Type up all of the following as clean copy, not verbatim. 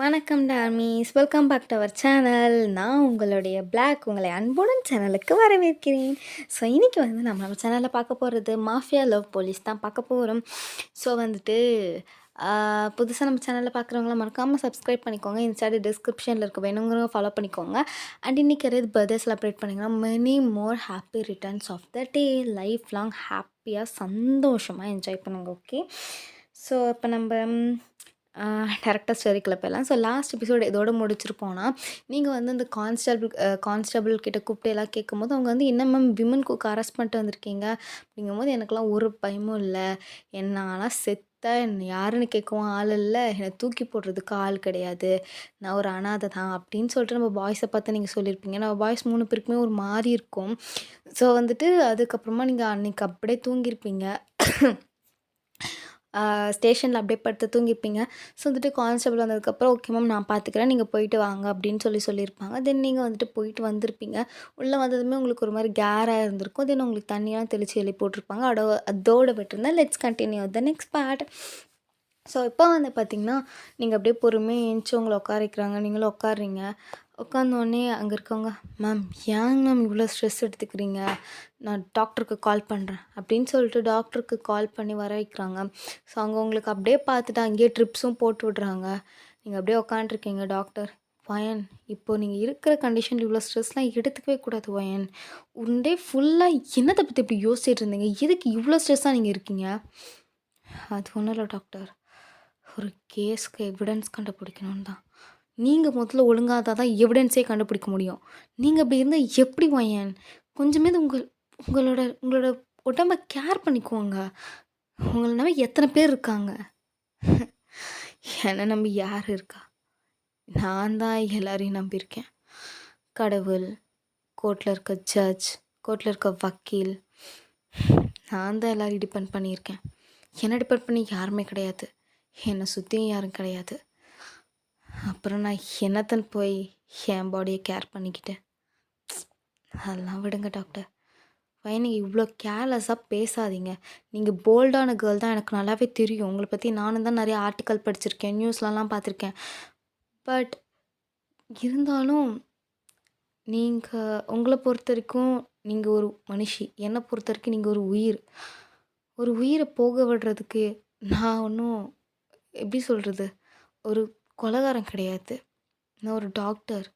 வணக்கம் டார்மீஸ், welcome back to our channel. நான் உங்களுடைய பிளாக் உங்களை அன்புடன் சேனலுக்கு வரவேற்கிறேன். ஸோ இன்றைக்கி நம்ம சேனலில் பார்க்க போகிறது மாஃபியா லவ் போலீஸ் தான் பார்க்க போகிறோம். ஸோ புதுசாக நம்ம சேனலில் பார்க்குறவங்களாம் மறக்காமல் சப்ஸ்கிரைப் பண்ணிக்கோங்க. இன்ஸ்டாடி டிஸ்கிரிப்ஷனில் இருக்க வேணுங்கிறவங்க ஃபாலோ பண்ணிக்கோங்க. அண்ட் இன்றைக்கி யாராவது பர்த்டே செலிப்ரேட் பண்ணிங்கன்னா many more happy returns of the day. Life long ஹாப்பியாக சந்தோஷமாக என்ஜாய் பண்ணுங்க. ஓகே, ஸோ இப்போ நம்ம டேரக்டாக ஸ்டோரிக்குள்ள போயிடலாம். ஸோ லாஸ்ட் எபிசோடு இதோட முடிச்சிருப்போம்னா, நீங்கள் அந்த கான்ஸ்டபிள் கிட்ட கூப்பிட்டு எல்லாம் கேட்கும்போது அவங்க என்ன மேம் விமன் குக் அரெஸ்ட் பண்ணிட்டு வந்திருக்கீங்க அப்படிங்கும்போது, எனக்கெல்லாம் ஒரு பயமும் இல்லை. என்னாலாம் செத்தா என்ன யாருன்னு கேட்கவும் ஆள் இல்லை, என்னை தூக்கி போடுறதுக்கு ஆள் கிடையாது, நான் ஒரு அனாதை தான் அப்படின்னு சொல்லிட்டு நம்ம பாய்ஸை பார்த்து நீங்கள் சொல்லியிருப்பீங்க. நம்ம பாய்ஸ் 3 பேருக்குமே ஒரு மாதிரி இருக்கும். ஸோ அதுக்கப்புறமா நீங்கள் அன்றைக்கி அப்படியே தூங்கியிருப்பீங்க. ஸ்டேஷனில் அப்படியே படுத்து தூங்கியிருப்பீங்க. ஸோ கான்ஸ்டபிள் வந்ததுக்கப்புறம் ஓகே மேம் நான் பார்த்துக்கிறேன், நீங்கள் போயிட்டு வாங்க அப்படின்னு சொல்லியிருப்பாங்க. தென் நீங்கள் போயிட்டு வந்திருப்பீங்க. உள்ளே வந்ததுமே உங்களுக்கு ஒரு மாதிரி கேராக இருந்திருக்கும். தென் உங்களுக்கு தண்ணியெல்லாம் தெளித்து எழுப்பி போட்டிருப்பாங்க. அதோட விட்டுருந்தேன். Let's continue the next part. So இப்போ பார்த்திங்கன்னா, நீங்கள் அப்படியே பொறுமையாக ஏஞ்சி உங்களை உட்கார வைக்கிறாங்க. நீங்களும் உட்காடுறீங்க. உட்காந்தோடனே அங்கே இருக்கவங்க, மேம் ஏங்க மேம் இவ்வளோ ஸ்ட்ரெஸ் எடுத்துக்கிறீங்க, நான் டாக்டருக்கு கால் பண்ணுறேன் அப்படின்னு சொல்லிட்டு டாக்டருக்கு கால் பண்ணி வர வைக்கிறாங்க. ஸோ அவங்க உங்களுக்கு அப்படியே பார்த்துட்டு அங்கேயே ட்ரிப்ஸும் போட்டு விட்றாங்க. நீங்கள் அப்படியே உட்காண்ட்ருக்கீங்க. டாக்டர், வயன் இப்போது நீங்கள் இருக்கிற கண்டிஷனில் இவ்வளோ ஸ்ட்ரெஸ்லாம் எடுத்துக்கவே கூடாது வயன். ஒன் டே ஃபுல்லாக என்னத்தை பற்றி இப்படி யோசிச்சுட்டு இருந்தீங்க, எதுக்கு இவ்வளோ ஸ்ட்ரெஸ்ஸாக நீங்கள் இருக்கீங்க? அது ஒன்றும் இல்லை டாக்டர், ஒரு கேஸ்க்கு எவிடன்ஸ் கண்டுபிடிக்கணும்னு தான். நீங்கள் முதல்ல ஒழுங்காக தான் எவிடன்ஸே கண்டுபிடிக்க முடியும். நீங்கள் அப்படி இருந்தால் எப்படி வயன்? கொஞ்சமே உங்களோட உங்களோட உடம்ப கேர் பண்ணிக்கோங்க. உங்களை நம்பி எத்தனை பேர் இருக்காங்க? என்னை நம்பி யார் இருக்கா? நான் தான் எல்லாரையும் நம்பியிருக்கேன். கடவுள், கோர்ட்டில் இருக்க ஜட்ஜ், கோர்ட்டில் இருக்க வக்கீல், நான் தான் எல்லாரையும் டிபெண்ட் பண்ணியிருக்கேன். என்னை டிபெண்ட் பண்ணி யாருமே கிடையாது. என்னை சுற்றியும் யாரும் கிடையாது. அப்புறம் நான் என்னத்தன் போய் என் பாடியை கேர் பண்ணிக்கிட்டேன். அதெல்லாம் விடுங்க டாக்டர். நீங்கள் இவ்வளோ கேர்லெஸ்ஸாக பேசாதீங்க. நீங்கள் போல்டான கேர்ள் தான், எனக்கு நல்லாவே தெரியும். உங்களை பற்றி நானும் தான் நிறைய ஆர்டிக்கல் படிச்சிருக்கேன், நியூஸ்லலாம் பார்த்துருக்கேன். பட் இருந்தாலும் உங்களை பொறுத்த வரைக்கும் நீங்கள் ஒரு மனுஷி, என்னை பொறுத்த வரைக்கும் நீங்கள் ஒரு உயிர். ஒரு உயிரை போக விடுறதுக்கு நான் ஒன்றும் எப்படி சொல்கிறது, ஒரு கொலைகாரம் கிடையாது. நான் ஒரு டாக்டர்.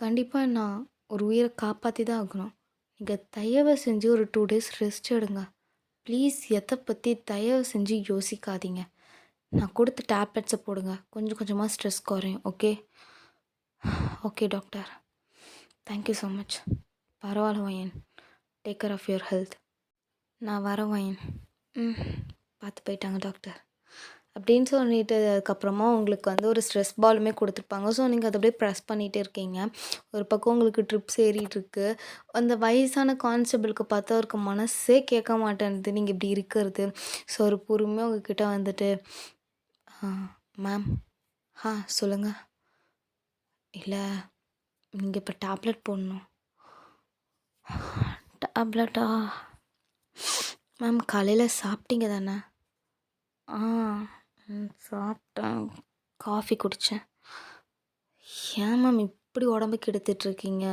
கண்டிப்பாக நான் ஒரு உயிரை காப்பாற்றி தான் ஆகணும். நீங்கள் தயவு செஞ்சு ஒரு 2 days ரெஸ்ட் எடுங்க ப்ளீஸ். எதை பற்றி தயவு செஞ்சு யோசிக்காதீங்க. நான் கொடுத்த டேப்லெட்ஸை போடுங்க, கொஞ்சம் கொஞ்சமாக ஸ்ட்ரெஸ் குறையும். Okay okay doctor, thank you so much. பரவாயில்ல வயன், take care of your health. நான் வரேன் வயன். பார்த்து போயிட்டாங்க டாக்டர் அப்படின்னு சொல்லிட்டு அதுக்கப்புறமா உங்களுக்கு ஒரு ஸ்ட்ரெஸ் பாலுமே கொடுத்துருப்பாங்க. ஸோ நீங்கள் அதை அப்படியே ப்ரெஸ் பண்ணிகிட்டே இருக்கீங்க. ஒரு பக்கம் உங்களுக்கு ட்ரிப்ஸ் ஏறிட்டுருக்கு. அந்த வயசான கான்ஸ்டபிளுக்கு பார்த்தா அவருக்கு மனசே கேட்க மாட்டேன்து நீங்கள் இப்படி இருக்கிறது. ஸோ ஒரு பொறுமையாக உங்ககிட்ட மேம் சொல்லுங்கள். இல்லை நீங்கள் இப்போ டேப்லெட் போடணும். டேப்லெட்டா மேம்? காலையில் சாப்பிட்டீங்க தானே? சாப்பிட்டேன், காஃபி குடித்தேன். ஏன் மேம் இப்படி உடம்பு கெடுத்துட்ருக்கீங்க?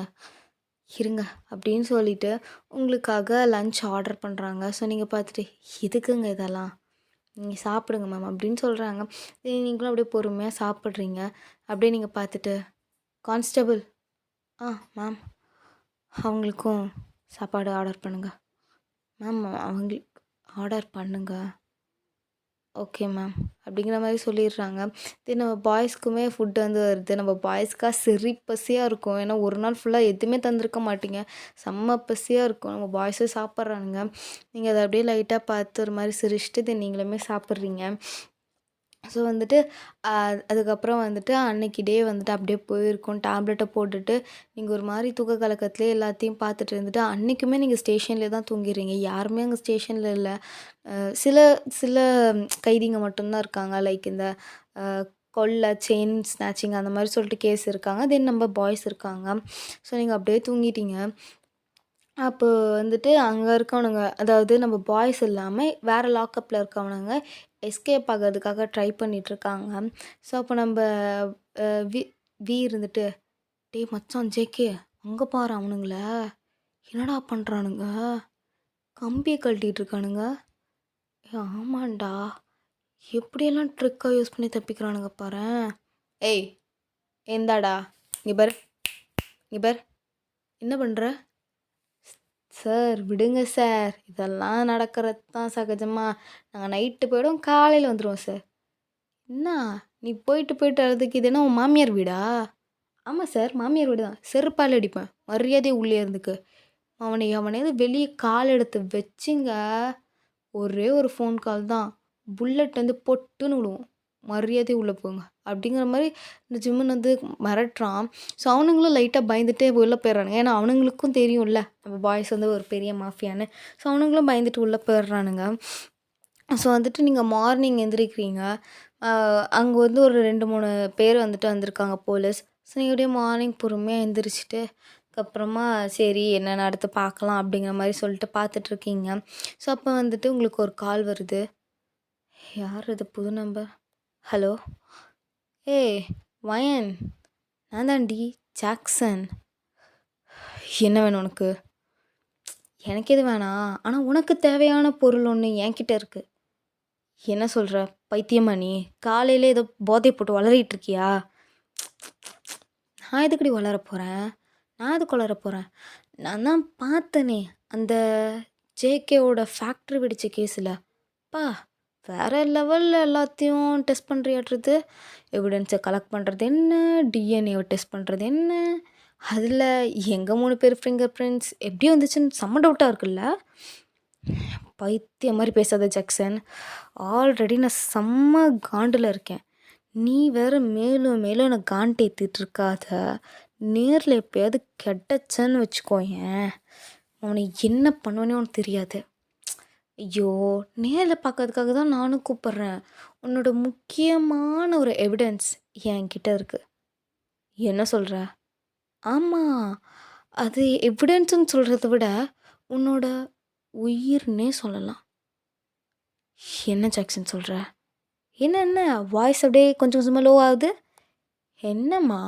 இருங்க அப்படின்னு சொல்லிட்டு உங்களுக்காக லன்ச் ஆர்டர் பண்ணுறாங்க. ஸோ நீங்கள் பார்த்துட்டு எதுக்குங்க இதெல்லாம், நீங்கள் சாப்பிடுங்க மேம் அப்படின்னு சொல்கிறாங்க. நீங்களும் அப்படியே பொறுமையாக சாப்பிட்றீங்க. அப்படியே நீங்கள் பார்த்துட்டு, கான்ஸ்டபிள் மேம் அவங்களுக்கும் சாப்பாடு ஆர்டர் பண்ணுங்கள். மேம் அவங்களுக்கு ஆர்டர் பண்ணுங்கள். ஓகே மேம் அப்படிங்கிற மாதிரி சொல்லிடுறாங்க. நம்ம பாய்ஸ்க்குமே ஃபுட்டு வருது. நம்ம பாய்ஸ்க்காக சரி பசியாக இருக்கும். ஏன்னா ஒரு நாள் ஃபுல்லாக எதுவுமே தந்திருக்க மாட்டீங்க, செம்ம பசியாக இருக்கும். நம்ம பாய்ஸும் சாப்பிட்றானுங்க. நீங்கள் அதை அப்படியே லைட்டாக பார்த்து ஒரு மாதிரி சிரிச்சிட்டு நீங்களுமே சாப்பிட்றீங்க. ஸோ அதுக்கப்புறம் அன்னைக்கு டே அப்படியே போயிருக்கும். டேப்லெட்டை போட்டுட்டு நீங்கள் ஒரு மாதிரி தூக்க கலக்கத்துலேயே எல்லாத்தையும் பார்த்துட்டு இருந்துட்டு அன்றைக்குமே நீங்கள் ஸ்டேஷன்லேயே தான் தூங்கிடுறீங்க. யாருமே அங்கே ஸ்டேஷனில் இல்லை. சில சில கைதிங்க மட்டும்தான் இருக்காங்க. லைக் இந்த கொள்ளை, செயின் ஸ்நாச்சிங் அந்த மாதிரி சொல்லிட்டு கேஸ் இருக்காங்க. தென் நம்ம பாய்ஸ் இருக்காங்க. ஸோ நீங்கள் அப்படியே தூங்கிட்டீங்க. அப்போ அங்கே இருக்கவனுங்க, அதாவது நம்ம பாய்ஸ் இல்லாமல் வேறு லாக்கப்பில் இருக்கவனுங்க எஸ்கேப் ஆகறதுக்காக ட்ரை பண்ணிட்டுருக்காங்க. ஸோ அப்போ நம்ப அ வி வி இருந்துட்டு, "டேய் மச்சான் ஜேகே, அங்க பாரு அவனுங்கள. என்னடா பண்றானுங்க? கம்பிய கழட்டிட்டு இருக்கானுங்க." ஆமான்டா. எப்படியெல்லாம் ட்ரிக்கா யூஸ் பண்ணி தப்பிக்கிறானுங்க பாரேன். "ஏய் இந்தாடா, இங்க பாரு, இங்க பாரு. என்ன பண்ற?" "சார் விடுங்க சார். இதெல்லாம் நடக்கிறது தான் சகஜமா. நாங்க நைட்டு போயிடுவோம், காலையில வந்துருவோம் சார்." "என்ன நீ போயிட்டு போயிட்டு வர்றதுக்கு இது என்ன உன் மாமியார் வீடா?" "ஆமாம் சார், மாமியார் வீடு தான். செருப்பால் அடிப்பேன். மரியாதையா உள்ளே இருந்துக்க." எவனையாவது வெளிய கால் எடுத்து வச்சிங்க, ஒரே ஒரு ஃபோன் கால் தான். புல்லட் வந்து பொட்டுன்னு விழுவும். "மரியாதையா உள்ள போங்க." அப்படிங்கிற மாரி இந்த ஜிம்முன்னு வந்து மிரட்டுறான். ஸோ அவனுங்களும் லைட்டா பயந்துட்டே உள்ள போயிடுறானுங்க. ஏன்னா அவனுங்களுக்கும் தெரியும்ல, நம்ம பாய்ஸ் வந்து ஒரு பெரிய மாஃபியான்னு. ஸோ அவனுங்களும் பயந்துட்டு உள்ள போயிடுறானுங்க. ஸோ வந்துட்டு நீங்க மார்னிங் எந்திரிக்கிறீங்க. அங்க வந்து ஒரு 2, 3 பேர் வந்துட்டு வந்திருக்காங்க போலீஸ். ஸோ நீங்க அப்படியே மார்னிங் பொறுமையா எந்திரிச்சுட்டு, அதுக்கப்புறமா சரி என்னன்னு அடுத்து பார்க்கலாம் அப்படிங்கிற மாரி சொல்லிட்டு பார்த்துட்ருக்கீங்க. ஸோ அப்போ வந்துட்டு உங்களுக்கு ஒரு கால் வருது. யார் இது புது நம்பர்? ஹலோ. ஏய் வயன், நான் தான்டி ஜாக்சன். என்ன வேணும் உனக்கு? எனக்கு எதுவும் வேணாம். ஆனா உனக்கு தேவையான பொருள் ஒண்ணு என்கிட்ட இருக்கு. என்ன சொல்ற? பைத்தியமா நீ? காலையில ஏதோ போதை போட்டு ஒளறிட்டு இருக்கியா? நான் எதுக்குடி ஒளர போறேன்? நான் எதுக்கு ஒளர போறேன்? நான் தான் பார்த்தனே, அந்த ஜேகேவோட ஃபேக்ட்ரி வெடிச்ச கேஸ்ல. அப்பா! வேற லெவல்ல எல்லாத்தையும் டெஸ்ட் பண்றியாட்ருக்கு. எவிடன்ஸ கலெக்ட் பண்றது என்ன? டிஎன்ஏவ டெஸ்ட் பண்றது என்ன? அதில எங்க 3 பேர் ஃபிங்கர் பிரிண்ட்ஸ் எப்படி வந்துச்சுன்னு செம்ம டவுட்டா இருக்குல்ல? பைத்தியம் மாரி பேசாத ஜாக்சன். ஆல்ரெடி நான் செம்ம காண்டுல இருக்கேன். நீ வேற மேலும் மேலும் என்ன காண்டேத்திட்டு இருக்காத. நேர்ல எப்பயாவது கெடச்சேன்னு வச்சுக்கோயேன், அவனை என்ன பண்ணுவேன்னே உனக்கு தெரியாது. ஐயோ! நேர்ல பார்க்கறதுக்காக தான் நானும் கூப்பிடுறேன். உன்னோட முக்கியமான ஒரு எவிடன்ஸ் என்கிட்ட இருக்கு. என்ன சொல்ற? ஆமா. அது எவிடன்ஸ்ன்னு சொல்றத விட, உன்னோட உயிர்னே சொல்லலாம். என்ன ஜாக்சன் சொல்ற? என்ன வாய்ஸ் அப்படியே கொஞ்சம் கொஞ்சமா லோ ஆகுது? என்னம்மா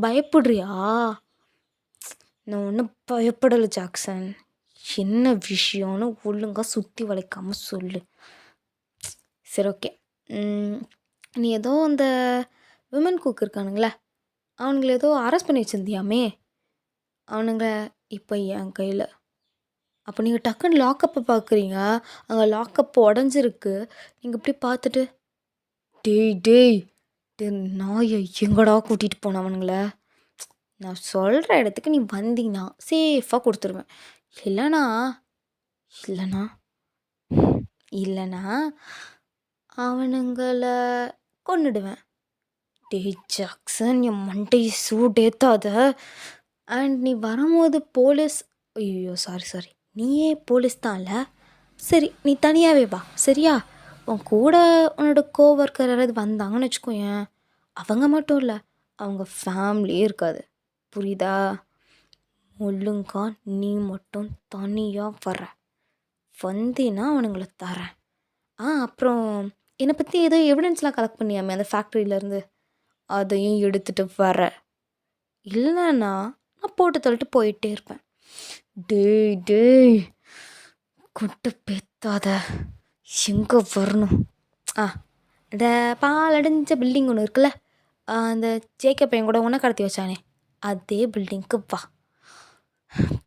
பயப்படுறியா? நான் ஒண்ணும் பயப்படல ஜாக்சன். என்ன விஷயம்னு ஒழுங்கா சுத்தி வளைக்காம சொல்லு. சரி ஓகே. நீ ஏதோ அந்த விமன் குக் இருக்கானுங்கள, அவனுங்கள ஏதோ அரெஸ்ட் பண்ணி வச்சிருந்தியாமே? அவனுங்க இப்ப என் கையில. அப்போ நீங்க டக்குன்னு லாக்கப்ப பார்க்குறீங்க. அங்க லாக்கப் உடைஞ்சிருக்கு. நீங்க இப்படி பார்த்துட்டு, "டேய் டேய், நாய எங்கடா கூட்டிட்டு போன அவனுங்கள? நான் சொல்ற இடத்துக்கு நீ வந்தீன்னா சேஃபா குடுத்துருவேன். இல்லனா இல்லனா இல்லனா அவனுங்கள கொன்னுடுவேன்." டேய் ஜாக்சன், என் மண்டைய சூடேத்தாத. அண்ட் நீ வரும்போது போலீஸ், ஐயய்யோ! Sorry sorry. நீயே போலீஸ் தான்ல. சரி நீ தனியாவே வா, சரியா? உன் கூட உன்னோட கோவொர்க்கர் யாராவது வந்தாங்கன்னு வச்சுக்கோயேன், அவங்க மட்டும் இல்ல, அவங்க ஃபேமிலியே இருக்காது. புரியுதா? ஒழுங்கா நீ மட்டும் தனியா வர்ற. வந்தீன்னா அவனுங்கள தரேன். அப்புறம் என்னை பத்தி ஏதோ எவிடன்ஸ்லாம் கலெக்ட் பண்ணியாமே அந்த ஃபேக்ட்ரியிலேருந்து, அதையும் எடுத்துட்டு வர. இல்லைன்னா நான் போட்டு தள்ளிட்டு போயிட்டே இருப்பேன். டேய் டேய், குட்டு பேத்தாத. எங்கே வரணும்? இந்த பாலடைஞ்ச பில்டிங் ஒன்று இருக்குல்ல, அந்த ஜேகே பையன் கூட ஒன்றை கடத்தி வச்சானே, அதே பில்டிங்க்கு வா.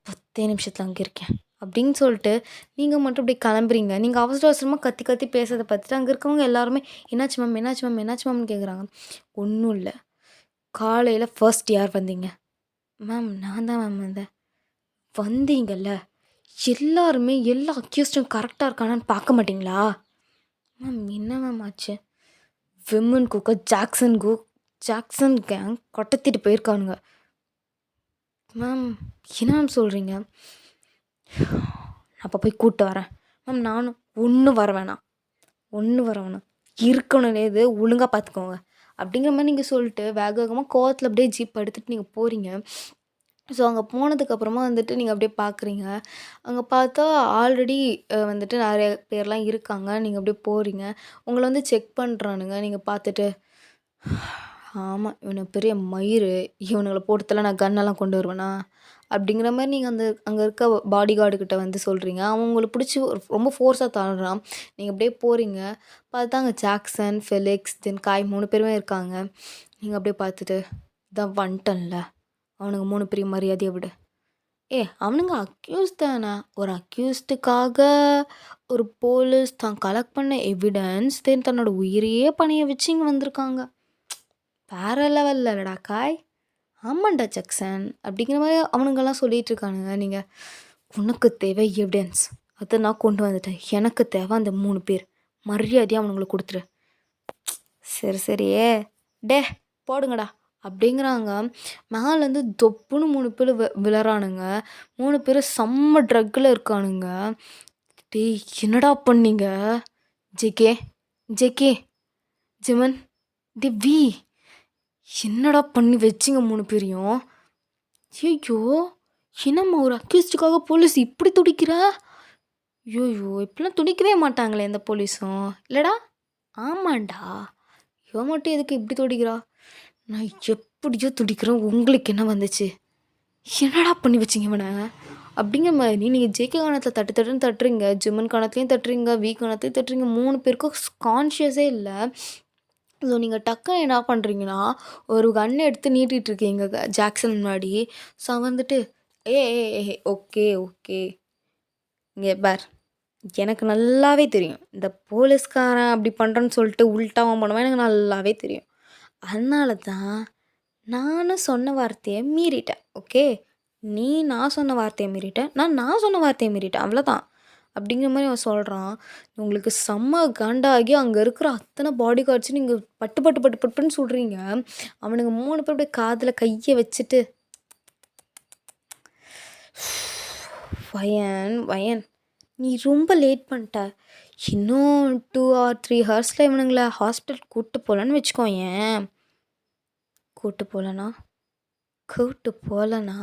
10 நிமிஷத்தில் அங்கே இருக்கேன் அப்படின்னு சொல்லிட்டு நீங்கள் மட்டும் இப்படி கிளம்புறீங்க. நீங்கள் அவசர அவசரமாக கத்தி கத்தி பேசுறதை பார்த்துட்டு அங்கே இருக்கவங்க எல்லாருமே, என்னாச்சு மேம் என்னாச்சு மேம் என்னாச்சு மேம்னு கேட்குறாங்க. ஒன்றும் இல்லை, காலையில் ஃபர்ஸ்ட் யார் வந்தீங்க? மேம் நான் தான் மேம் வந்தேன். வந்தீங்கல்ல, எல்லாருமே எல்லா அக்யூஸ்டும் கரெக்டாக இருக்கானான்னு பார்க்க மாட்டிங்களா? மேம் என்ன மேம் ஆச்சு? விமன் குக்கை ஜாக்சன் கேங் கொட்டத்திட்டு போயிருக்கானுங்க. மேம் என்ன மேம் சொல்கிறீங்க? அப்போ போய் கூப்பிட்டு வரேன். மேம் நானும் ஒன்றும் வர வேணாம், இருக்கணும் இது ஒழுங்காக பார்த்துக்கோங்க அப்படிங்கிற மாதிரி நீங்கள் சொல்லிட்டு வேக வேகமாக கோவத்தில் அப்படியே ஜீப் எடுத்துகிட்டு நீங்கள் போகிறீங்க. ஸோ அங்கே போனதுக்கப்புறமா வந்துட்டு நீங்கள் அப்படியே பார்க்குறீங்க. அங்கே பார்த்தா ஆல்ரெடி வந்துட்டு நெறைய பேர்லாம் இருக்காங்க. நீங்க அப்படியே போறீங்க. உங்கள வந்து செக் பண்றானுங்க. நீங்க பார்த்துட்டு, ஆமா இவனுங்க பெரிய மயிரு. இவனுங்கள போட்டுத்தல நான் கன்னெல்லாம் கொண்டு வருவேனா? அப்படிங்கிற மாரி நீங்க அங்க இருக்க பாடி கார்டு கிட்ட வந்து சொல்றீங்க. அவன் உங்கள புடிச்சு ரொம்ப ஃபோர்ஸா தள்றான். நீங்க அப்படியே போறீங்க. பார்த்தா அங்க ஜாக்சன், ஃபெலிக்ஸ், தென் காய் 3 பேருமே இருக்காங்க. நீங்க அப்படியே பார்த்துட்டு, "இதான் வந்துட்டேன்ல. அவனுங்க 3 பேரையும் மரியாதையா விடு." அவனுங்க அக்யூஸ்ட் தான. ஒரு அக்யூஸ்டுக்காக ஒரு போலீஸ் தான் கலெக்ட் பண்ண எவிடன்ஸ், தென் தன்னோட உயிரையே பணய வச்சு இங்க வந்திருக்காங்க. வேற லெவல்லடா காய். ஆமாண்டா ஜாக்சன். அப்படிங்கிற மாரி அவனுங்கலாம் சொல்லிட்டு இருக்கானுங்க. நீங்க உனக்கு தேவை எவிடன்ஸ். அத நான் கொண்டு வந்துட்டேன். எனக்கு தேவை அந்த 3 பேர். மரியாதையா அவனுங்கள குடுத்துரு. சரி, சரி. டேய் போடுங்கடா அப்படிங்கிறாங்க. மேலேருந்து தொப்புன்னு 3 பேர் விழறானுங்க. 3 பேரும் செம்ம ட்ரக்கில இருக்கானுங்க. டேய் என்னடா பண்ணீங்க? ஜேகே, ஜேகே, ஜிமன், டேய் என்னடா பண்ணி வச்சிங்க 3 பேரையும்? ஐயய்யோ! என்னம்மா ஒரு அக்யூஸ்டுக்காக போலீஸ் இப்படி துடிக்கிறா? ஐயய்யோ! இப்படிலாம் துடிக்கவே மாட்டாங்களே எந்த போலீஸும். இல்லடா? ஆமாண்டா. இவ மட்டும் எதுக்கு இப்படி துடிக்கிறா? நான் எப்படியோ துடிக்கிறேன். உங்களுக்கு என்ன வந்துச்சு? என்னடா பண்ணி வச்சீங்க இவன? அப்படிங்கிற மாரி நீங்க ஜேகே கணத்துல தட்டு தட்டுன்னு தட்டுறீங்க. ஜிம்மன் கணத்துலயும் தட்டுறீங்க. வி கணத்துலயும் தட்டுறீங்க. 3 பேருக்கும் கான்ஷியஸே இல்ல. ஸோ நீங்க டக்குனு என்ன பண்றீங்கன்னா, ஒரு கன் எடுத்து நீட்டிட்டு இருக்கீங்க ஜாக்சன் முன்னாடி. ஸோ அவன் வந்துட்டு, "ஏய் ஏய் ஏய் ஓகே, ஓகே. இங்க பார். எனக்கு நல்லாவே தெரியும். இந்த போலீஸ்காரன் அப்படி பண்ணுறான்னு சொல்லிட்டு உல்டாவா பண்ணுவான் எனக்கு நல்லாவே தெரியும். அதனால தான் நானும் சொன்ன வார்த்தைய மீறிட்டேன். ஓகே. நீ நான் சொன்ன வார்த்தைய மீறிட்ட. நான் சொன்ன வார்த்தைய மீறிட்டேன். அவ்வளோதான். அப்படிங்கிற மாரி அவன் சொல்றான். உங்களுக்கு செம்ம காண்டாகி அங்க இருக்கிற அத்தன பாடி கார்ட்ஸையும் நீங்க பட்டு பட்டு பட்டு பட்டுன்னு சுடுறீங்க. அவனுங்க 3 பேர் அப்படியே காதுல கைய வச்சுட்டு, "வயன், வயன் நீ ரொம்ப லேட் பண்ணிட்ட. இன்னும் 2 ஆர் 3 ஹார்ஸ்ல இவனுங்கள ஹாஸ்பிட்டல் கூட்டு போலன்னு வச்சுக்கோயேன்." கூட்டு போலனா? கூட்டு போலனா,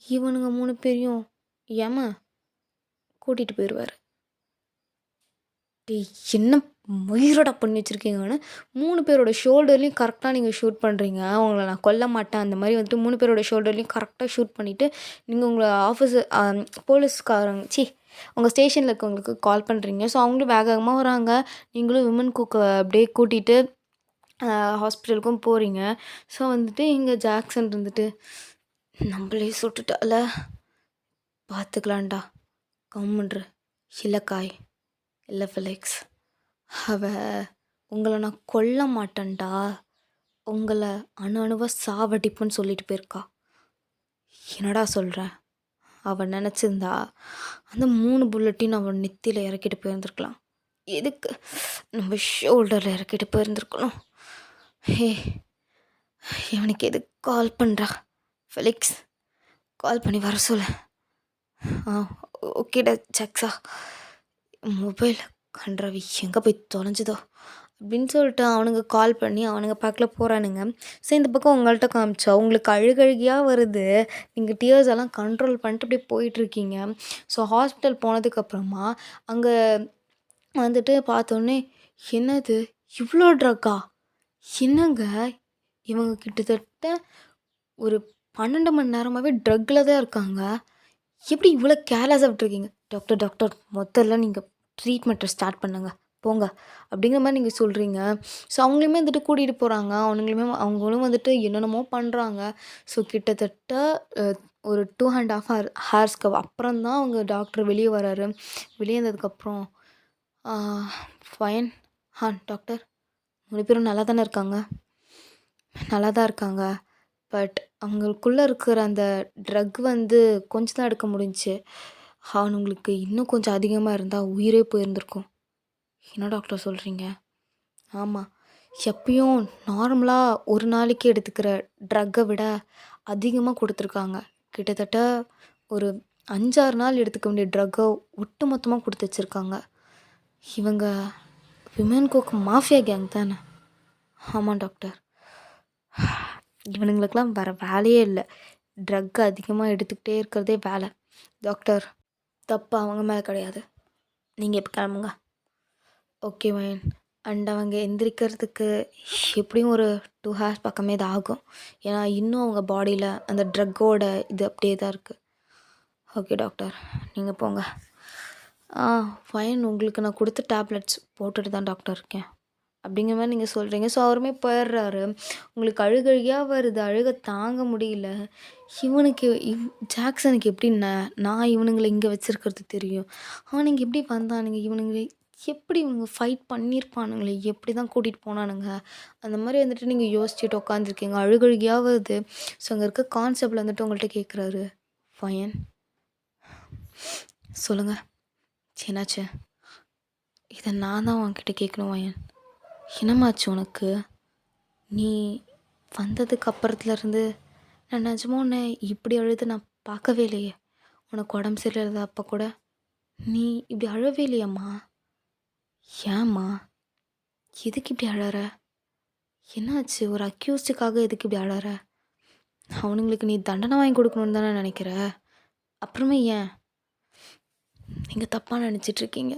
இவனுங்க 3 பேரையும் எமன் கூட்டிட்டு போயிருவாரு. டேய் என்ன மயிரடா பண்ணி வச்சிருக்கீங்கன்னு 3 பேரோட ஷோல்டர்லையும் கரெக்டா நீங்க ஷூட் பண்றீங்க. உங்கள நான் கொல்ல மாட்டேன். அந்த மாரி வந்துட்டு 3 பேரோட ஷோல்டர்லையும் கரெக்டா ஷூட் பண்ணிட்டு, நீங்க உங்க ஆஃபீஸர் போலீஸ்காரங்க உங்க ஸ்டேஷன்ல இருக்கவங்களுக்கு கால் பண்றீங்க. ஸோ அவங்களும் வேக வேகமா வராங்க. நீங்களும் விமன் குக்க அப்படியே கூட்டிட்டு ஹாஸ்பிட்டலுக்கும் போறீங்க. ஸோ வந்துட்டு இங்க ஜாக்சன் இருந்துட்டு, "நம்மளே சுட்டுட்டால. பார்த்துக்கலாம்டா. கம்முன்ரு. இல்ல காய். இல்ல ஃபெலிக்ஸ். அவ உங்கள நான் கொல்ல மாட்டேன்டா. உங்கள அணு அணுவா சாவடிப்பேன்னு சொல்லிட்டு போயிருக்கா." என்னடா சொல்ற? அவ நெனச்சிருந்தா அந்த 3 புல்லட்டையும் அவன் நெத்தியில இறக்கிட்டு போயிருந்துருக்கலாம். எதுக்கு நம்ம ஷோல்டர்ல இறக்கிட்டு போயிருந்துருக்கணும். ஹே இவனுக்கு எதுக்கு கால் பண்றா? ஃபெலிக்ஸ் கால் பண்ணி வர சொல்லு. ஆ ஓகேடா ஜாக்ஸா. மொபைல் கண்ட்ராவி எங்கே போய் தொலைஞ்சுதோ அப்படின்னு சொல்லிட்டு அவனுங்க கால் பண்ணி அவனுங்க பக்கத்தில் போகிறானுங்க. ஸோ இந்த பக்கம் உங்கள்கிட்ட காமிச்சா உங்களுக்கு அழுகழுகியாக வருது. நீங்கள் டியர்ஸ் எல்லாம் கண்ட்ரோல் பண்ணிட்டு அப்படியே போயிட்டுருக்கீங்க. ஸோ ஹாஸ்பிட்டல் போனதுக்கப்புறமா அங்கே வந்துட்டு பார்த்தோன்னே, என்னது இவ்வளோ ட்ரக்கா? என்னங்க இவங்க கிட்டத்தட்ட ஒரு 12 மணி நேரமாகவே ட்ரக்கில் தான் இருக்காங்க. எப்படி இவ்வளோ கேர்லெஸ்ஸாக விட்டுருக்கீங்க? டாக்டர் டாக்டர் முதல்ல நீங்கள் ட்ரீட்மெண்ட்டை ஸ்டார்ட் பண்ணுங்க போங்க அப்படிங்கிற மாதிரி நீங்கள் சொல்கிறீங்க. ஸோ அவங்களையுமே வந்துட்டு கூட்டிகிட்டு போகிறாங்க. அவங்களும் வந்துட்டு என்னென்னமோ பண்ணுறாங்க. ஸோ கிட்டத்தட்ட ஒரு 2½ ஹார்ஸ்க்கு அப்புறம் தான் அவங்க டாக்டர் வெளியே வராரு. வெளியே வந்ததுக்கப்புறம், ஃபைன். டாக்டர் 3 பேரும் நல்லா தானே இருக்காங்க? நல்லா தான் இருக்காங்க. பட் அவங்களுக்குள்ளே இருக்கிற அந்த ட்ரக் வந்து கொஞ்சம் தான் எடுக்க முடிஞ்சுச்சு. அவனுங்களுக்கு இன்னும் கொஞ்சம் அதிகமாக இருந்தால் உயிரே போயிருந்திருக்கும். என்ன டாக்டர் சொல்கிறீங்க? ஆமாம். எப்பயும் நார்மலாக ஒரு நாளைக்கு எடுத்துக்கிற ட்ரக்கை விட அதிகமாக கொடுத்துருக்காங்க. கிட்டத்தட்ட ஒரு 5-6 நாள் எடுத்துக்க வேண்டிய ட்ரக்கை ஒட்டு மொத்தமாக கொடுத்து வச்சுருக்காங்க. இவங்க விமன் கோக் மாஃபியா கேங் தானே? ஆமாம் டாக்டர். இவனுங்களுக்கெல்லாம் வேறு வேலையே இல்லை. ட்ரக் அதிகமாக எடுத்துக்கிட்டே இருக்கிறதே வேலை. டாக்டர், தப்பு அவங்க மேலே கிடையாது. நீங்கள் இப்போ கிளம்புங்க. ஓகே வயன். அண்ட் அவங்க எந்திரிக்கிறதுக்கு எப்படியும் ஒரு 2 ஹார்ஸ் பக்கமே தான் ஆகும். ஏன்னா இன்னும் அவங்க பாடியில் அந்த ட்ரக்கோட இது அப்படியே தான் இருக்குது. ஓகே டாக்டர், நீங்கள் போங்க. ஃபைன். உங்களுக்கு நான் கொடுத்த டேப்லெட்ஸ் போட்டுட்டு தான் டாக்டர் இருக்கேன் அப்படிங்கிற மாதிரி நீங்கள் சொல்கிறீங்க. ஸோ அவருமே போயிடுறாரு. உங்களுக்கு அழுகையாக வருது, அழுக தாங்க முடியல. இவனுக்கு ஜாக்சனுக்கு எப்படி நான் இவனுங்களை இங்கே வச்சுருக்கிறது தெரியும். அவனுங்க எப்படி வந்தானுங்க, இவனுங்களை எப்படி இவனுங்க ஃபைட் பண்ணியிருப்பானுங்களே, எப்படி தான் கூட்டிகிட்டு போனானுங்க, அந்த மாதிரி வந்துட்டு நீங்கள் யோசிச்சுட்டு உட்காந்துருக்கீங்க. அழுகழுகையாக வருது. ஸோ அங்கே இருக்க கான்செப்டில் வந்துட்டு உங்கள்கிட்ட கேட்குறாரு. ஃபைன், சொல்லுங்கள், என்னாச்சு? இதை நான் தான் உன்கிட்ட கேட்கணும் வயன். என்னமாச்சு உனக்கு? நீ வந்ததுக்கு அப்புறத்துலேருந்து நான் நிஜமா உன்னை இப்படி அழுது நான் பார்க்கவே இல்லையே. உனக்கு உடம்பு சரியில்லாத அப்போ கூட நீ இப்படி அழவே இல்லையம்மா. ஏம்மா, எதுக்கு இப்படி அழற? என்னாச்சு? ஒரு அக்யூஸ்டுக்காக எதுக்கு இப்படி அழற? அவனுங்களுக்கு நீ தண்டனை வாங்கி கொடுக்கணுன்னு தானே நினைக்கிற? அப்புறமே ஏன் நீங்கள் தப்பாக நினச்சிட்ருக்கீங்க?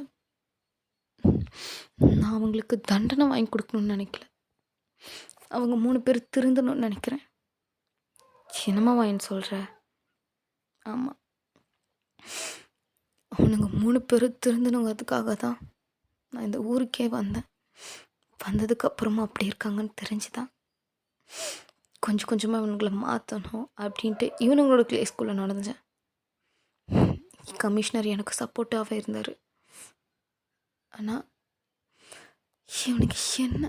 நான் அவங்களுக்கு தண்டனை வாங்கி கொடுக்கணுன்னு நினைக்கல. அவங்க 3 பேர் திருந்தணும்னு நினைக்கிறேன். என்னம்மா வாயின்னு சொல்கிற? ஆமாம், அவனுங்க 3 பேரும் திருந்தணுங்கிறதுக்காக தான் நான் இந்த ஊருக்கே வந்தேன். வந்ததுக்கப்புறமா அப்படி இருக்காங்கன்னு தெரிஞ்சு தான் கொஞ்சம் கொஞ்சமாக இவனுங்களை மாற்றணும் அப்படின்ட்டு இவனுங்களோட க்ளே ஸ்கூலில் நடந்தேன். கமிஷனர் எனக்கு சப்போர்ட்டாகவே இருந்தார். ஆனால் இவனுக்கு என்ன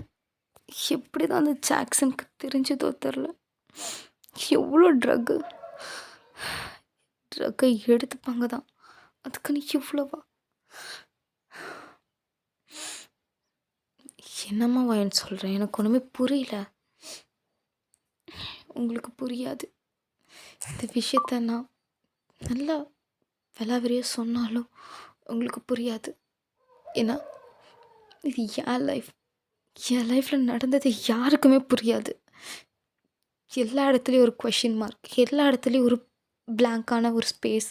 எப்படி தான் அந்த ஜாக்சனுக்கு தெரிஞ்சதோ தெரில. எவ்வளோ ட்ரக்கை எடுத்துப்பாங்க தான், அதுக்குன்னு இவ்வளோவா? என்னம்மா வாயன்னு சொல்கிறேன், எனக்கு ஒன்றுமே புரியல. உங்களுக்கு புரியாது. இந்த விஷயத்த நான் நல்லா விலாவரியாக சொன்னாலும் உங்களுக்கு புரியாது. ஏன்னா இது என் லைஃப்பில் நடந்தது யாருக்குமே புரியாது. எல்லா இடத்துலையும் ஒரு கொஷின் மார்க், எல்லா இடத்துலையும் ஒரு பிளாங்கான ஒரு ஸ்பேஸ்.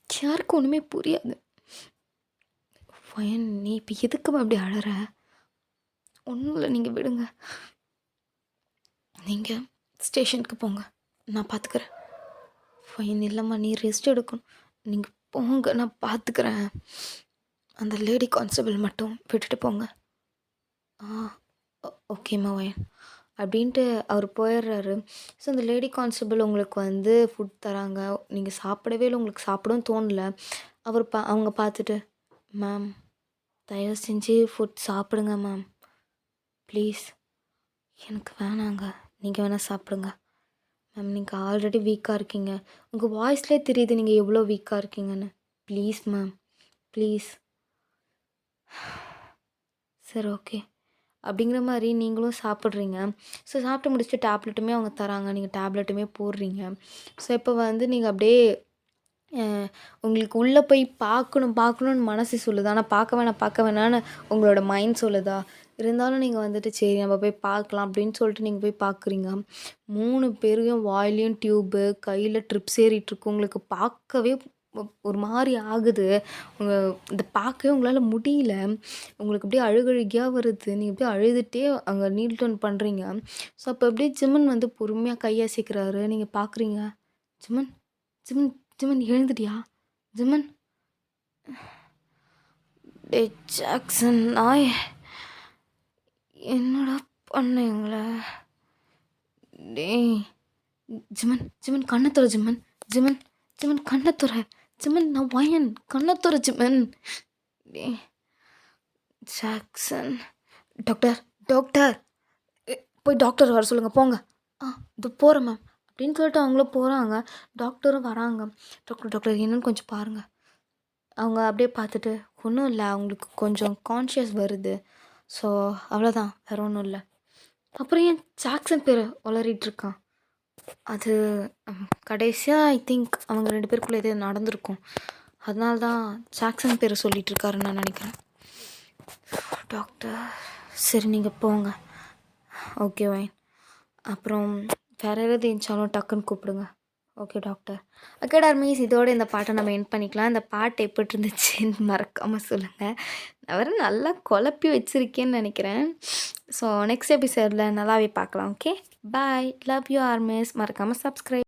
யாருக்கும் ஒன்றுமே புரியாது. ஃபைன், நீ இப்போ எதுக்குமா அப்படி அழற? ஒன்றும் இல்லை, நீங்கள் விடுங்க. நீங்கள் ஸ்டேஷனுக்கு போங்க, நான் பார்த்துக்கிறேன். ஃபைன். இல்லைம்மா, நீ ரெஸ்ட் எடுக்கணும். நீங்கள் போங்க, நான் பார்த்துக்கிறேன். அந்த லேடி கான்ஸ்டபிள் மட்டும் விட்டுட்டு போங்க. ஓகேம்மா வயன் அப்படின்ட்டு அவர் போயிடுறாரு. ஸோ அந்த லேடி கான்ஸ்டபிள் உங்களுக்கு வந்து ஃபுட் தராங்க. நீங்கள் சாப்பிடவே இல்லை, உங்களுக்கு சாப்பிடவும் தோணலை. அவங்க பார்த்துட்டு, மேம் தயவு செஞ்சு ஃபுட் சாப்பிடுங்க மேம், ப்ளீஸ். எனக்கு வேணாங்க, நீங்கள் வேணால் சாப்பிடுங்க. மேம், நீங்கள் ஆல்ரெடி வீக்காக இருக்கீங்க, உங்கள் வாய்ஸ்லேயே தெரியுது நீங்கள் எவ்வளோ வீக்காக இருக்கீங்கன்னு. Please ma'am, please. சரி, ஓகே அப்படிங்கிற மாதிரி நீங்களும் சாப்பிட்றீங்க. ஸோ சாப்பிட்டு முடிச்சுட்டு டேப்லெட்டுமே அவங்க தராங்க, நீங்கள் டேப்லெட்டுமே போடுறீங்க. ஸோ இப்போ வந்து நீங்கள் அப்படியே உங்களுக்கு உள்ளே போய் பார்க்கணுன்னு மனசு சொல்லுது. ஆனால் பார்க்க வேணான்னு உங்களோட மைண்ட் சொல்லுதா? இருந்தாலும் நீங்கள் வந்துட்டு சரி நம்ம போய் பார்க்கலாம் அப்படின்னு சொல்லிட்டு நீங்கள் போய் பார்க்குறீங்க. 3 பேரையும் வாயிலையும் டியூப்பு, கையில் ட்ரிப்ஸ் ஏறிட்டுருக்கு. உங்களுக்கு பார்க்கவே ஒரு மாதிரி ஆகுது. இதை பார்க்கவே உங்களால் முடியல. உங்களுக்கு அப்படியே அழுகழுகையாக வருது. நீங்கள் அப்படியே அழுதுகிட்டே அங்கே நீல் டவுன் பண்ணுறீங்க. ஸோ அப்போ அப்படியே ஜிமன் வந்து பொறுமையாக கையசைக்கிறாரு. நீங்கள் பார்க்குறீங்க. ஜிமன், ஜிமன், ஜிமன் எழுந்துட்டியா? ஜிமன். டே ஜாக்சன் நாய், என்னடா பண்ண இவங்கள? டேய் ஜிமன், ஜிமன் கண்ணத்துற, ஜிமன், ஜிமன், ஜிமன் கண்ணத்துற, ஜிமன் நான் வயன், கண்ணத்துற ஜிமன். டே ஜாக்சன். டாக்டர், டாக்டர், போய் டாக்டர் வர சொல்லுங்கள், போங்க. இது போகிறேன் மேம் அப்படின்னு சொல்லிட்டு அவங்களும் போகிறாங்க. டாக்டரும் வராங்க. டாக்டர் என்னன்னு கொஞ்சம் பாருங்கள். அவங்க அப்படியே பார்த்துட்டு, ஒன்றும் இல்லை, அவங்களுக்கு கொஞ்சம் கான்ஷியஸ் வருது, ஸோ அவ்வளோதான், வேறு ஒன்றும் இல்லை. அப்புறம் ஏன் ஜாக்சன் பேர் உளறிட்டுருக்கான்? அது கடைசியாக ஐ திங்க் அவங்க 2 பேருக்குள்ளே எதோ நடந்திருக்கும், அதனால தான் ஜாக்சன் பேரை சொல்லிகிட்டு இருக்காருன்னு நான் நினைக்கிறேன். டாக்டர், சரி நீங்கள் போங்க. Okay fine. அப்புறம் வேறு யாராவது இருந்துச்சாலும் டக்குன்னு கூப்பிடுங்க. Okay doctor. ஓகே டார்மீஸ், இதோட இந்த பாட்டை நம்ம எண்ட் பண்ணிக்கலாம். இந்த பாட்டு எப்படி இருந்துச்சுன்னு மறக்காமல் சொல்லுங்கள். நான் வேறு நல்லா குழப்பி வச்சுருக்கேன்னு நினைக்கிறேன். ஸோ நெக்ஸ்ட் எபிசோடில் நல்லாவே பார்க்கலாம். Okay bye, love you armies. மறக்காமல் சப்ஸ்கிரைப்.